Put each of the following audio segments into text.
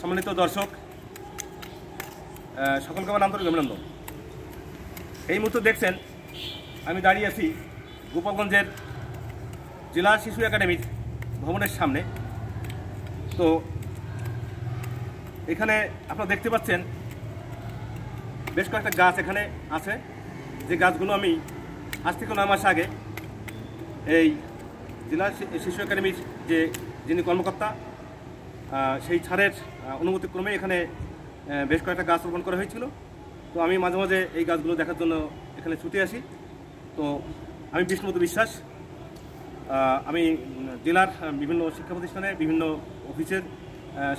সম্মানিত দর্শক, সকলকে আমার আন্তরিক অভিনন্দন। এই মুহূর্তে দেখছেন আমি দাঁড়িয়ে আছি গোপালগঞ্জের জেলা শিশু একাডেমির ভবনের সামনে। তো এখানে আপনারা দেখতে পাচ্ছেন বেশ কয়েকটা গাছ এখানে আছে, যে গাছগুলো আমি আজ থেকে 9 মাস আগে এই জেলা শিশু একাডেমির যিনি কর্মকর্তা সেই ছাড়ের অনুমতিক্রমে এখানে বেশ কয়েকটা গাছ রোপণ করা হয়েছিল। তো আমি মাঝে মাঝে এই গাছগুলো দেখার জন্য এখানে ছুটে আসি। তো আমি বিষ্ণুপদ বিশ্বাস, আমি জেলার বিভিন্ন শিক্ষা প্রতিষ্ঠানে বিভিন্ন অফিসের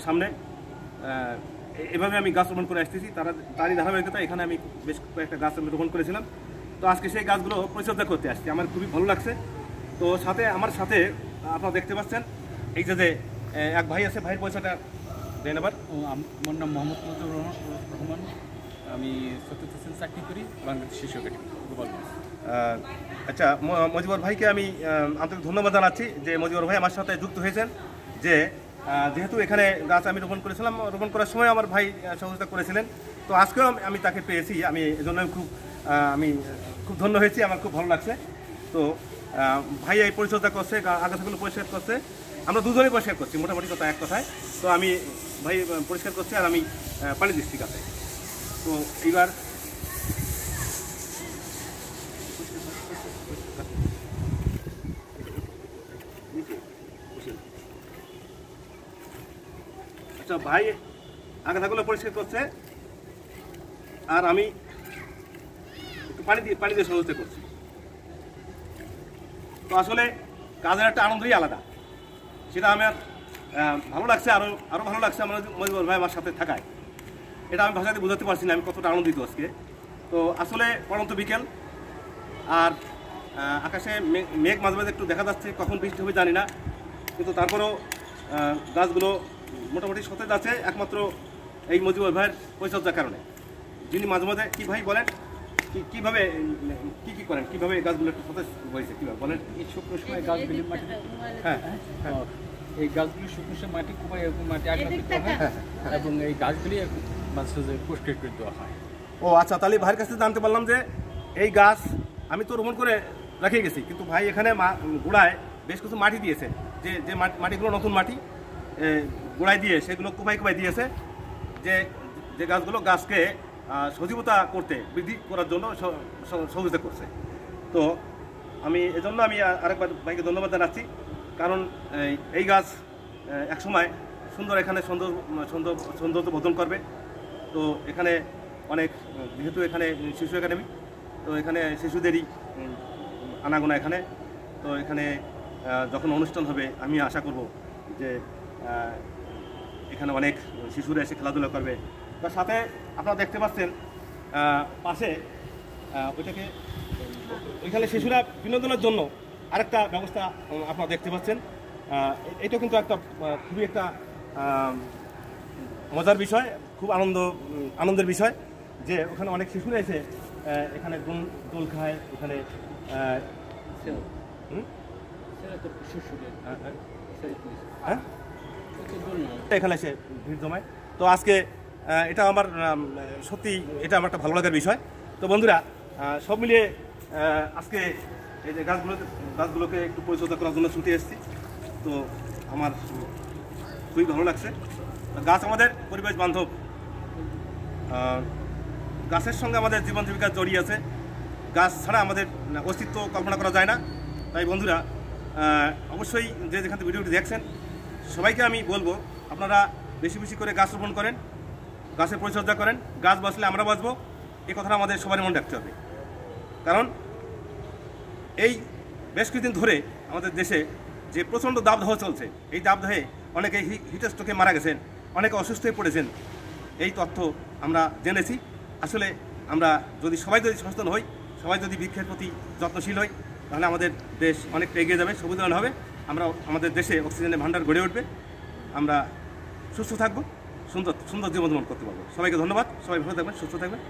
সামনে এভাবে আমি গাছ রোপণ করে আসতেছি। তারই ধারাবাহিকতা এখানে আমি বেশ কয়েকটা গাছ রোপণ করেছিলাম। তো আজকে সেই গাছগুলো পরিচর্যা করতে আসছি, আমার খুবই ভালো লাগছে। তো আমার সাথে আপনারা দেখতে পাচ্ছেন এই যে এক ভাই আছে, ভাইয়ের পয়সাটা দেন আবার। আমার নাম মোহাম্মদ মজিবুর রহমান, আমি চতুর্থ শ্রেণী চাকরি করি বাংলাদেশ শিশু একাডেমি গোপালগঞ্জ। আচ্ছা, মজিবুর ভাইকে আমি আন্তরিক ধন্যবাদ জানাচ্ছি যে মজিবুর ভাই আমার সাথে যুক্ত হয়েছেন। যেহেতু এখানে গাছ আমি রোপণ করেছিলাম, রোপণ করার সময় আমার ভাই সহযোগিতা করেছিলেন। তো আজকেও আমি তাকে পেয়েছি, আমি এজন্য আমি খুব ধন্য হয়েছি, আমার খুব ভালো লাগছে। তো ভাই এই পরিচর্যা করছে, আগাছাগুলো পরিষ্কার করছে, আমরা দুজনেই পরিষ্কার করছি, মোটামুটি কথা এক কথায়। তো আমি ভাই পরিষ্কার করছি আর আমি পানি দিচ্ছি গাছে। তো এইবার আচ্ছা, ভাই আগাছাগুলো পরিষ্কার করছে আর আমি একটু পানি দিয়ে সহযোগিতা করছি। তো আসলে কাজের একটা আনন্দই আলাদা, সেটা আমার ভালো লাগছে, আরও ভালো লাগছে আমার মজিবুর ভাই আমার সাথে থাকায়। এটা আমি ভাষাতে বোঝাতে পারছি না আমি কতটা আনন্দিত আজকে। তো আসলে পড়ন্ত বিকেল আর আকাশে মেঘ মাঝে মাঝে একটু দেখা যাচ্ছে, কখন বৃষ্টি হবে জানি না, কিন্তু তারপরেও গাছগুলো মোটামুটি সতেজ আছে, একমাত্র এই মজিবুর ভাইয়ের পরিচর্যার কারণে। যিনি মাঝে মাঝে কী ভাই বলেন কীভাবে কী করেন, কীভাবে গাছগুলো একটু সতেজ হয়েছে কীভাবে বলেন? এই শুকনো সময় গাছগুলি মাটি, হ্যাঁ এই গাছগুলি শুকনো সময় মাটি খুবই মাটি আঘাত হয় এবং এই গাছগুলি মাঝে মাঝে পরিষ্কার করে দেওয়া হয়। ও আচ্ছা, তাহলে ভাইয়ের কাছে জানতে পারলাম যে এই গাছ আমি তো রোপণ করে রেখে গেছি, কিন্তু ভাই এখানে গোড়ায় বেশ কিছু মাটি দিয়েছে, যে মাটিগুলো নতুন মাটি গোড়ায় দিয়ে সেগুলো কোপাই দিয়েছে, যে গাছকে সজীবতা করতে, বৃদ্ধি করার জন্য সহযোগিতা করছে। তো এজন্য আমি আরেকবার ভাইকে ধন্যবাদ জানাচ্ছি, কারণ এই গাছ একসময় সুন্দর এখানে সৌন্দর্য বর্ধন করবে। তো এখানে যেহেতু এখানে শিশু একাডেমি, তো এখানে শিশুদেরই আনাগোনা এখানে। তো এখানে যখন অনুষ্ঠান হবে আমি আশা করব যে এখানে অনেক শিশুরা এসে খেলাধুলা করবে। তার সাথে আপনারা দেখতে পাচ্ছেন পাশে ওইখানে শিশুরা বিনোদনের জন্য আরেকটা ব্যবস্থা আপনারা দেখতে পাচ্ছেন। এটা কিন্তু খুবই একটা মজার বিষয়, খুব আনন্দের বিষয় যে ওখানে অনেক শিশুরা এসে এখানে দোল খায়, এখানে এখানে এসে ভিড় জমায়। তো আজকে এটা আমার সত্যি আমার একটা ভালো লাগার বিষয়। তো বন্ধুরা, সব মিলিয়ে আজকে এই যে গাছগুলোকে একটু পরিচর্যা করার জন্য ছুটে এসেছি। তো আমার খুবই ভালো লাগছে। গাছ আমাদের পরিবেশ বান্ধব, গাছের সঙ্গে আমাদের জীবন জীবিকা জড়িয়ে আছে, গাছ ছাড়া আমাদের অস্তিত্ব কল্পনা করা যায় না। তাই বন্ধুরা, অবশ্যই যেখান থেকে ভিডিওটি দেখছেন সবাইকে আমি বলবো আপনারা বেশি বেশি করে গাছ রোপণ করেন, গাছের পরিচর্যা করেন। গাছ বাঁচলে আমরা বাঁচবো, এই কথাটা আমাদের সবারই মনে রাখতে হবে। কারণ এই বেশ কিছুদিন ধরে আমাদের দেশে যে প্রচণ্ড দাবদাহ চলছে, এই দাবদাহে অনেকে হিটস্ট্রোকে মারা গেছেন, অনেকে অসুস্থ হয়ে পড়েছেন, এই তথ্য আমরা জেনেছি। আসলে আমরা সবাই যদি সচেতন হই, সবাই যদি বৃক্ষের প্রতি যত্নশীল হই, তাহলে আমাদের দেশ অনেকটা এগিয়ে যাবে, সবুজায়ন হবে, আমাদের দেশে অক্সিজেনের ভাণ্ডার গড়ে উঠবে, আমরা সুস্থ থাকবো, সুন্দর জীবনযাপন করতে পারবো। সবাইকে ধন্যবাদ, সবাই ভালো থাকবেন, সুস্থ থাকবেন।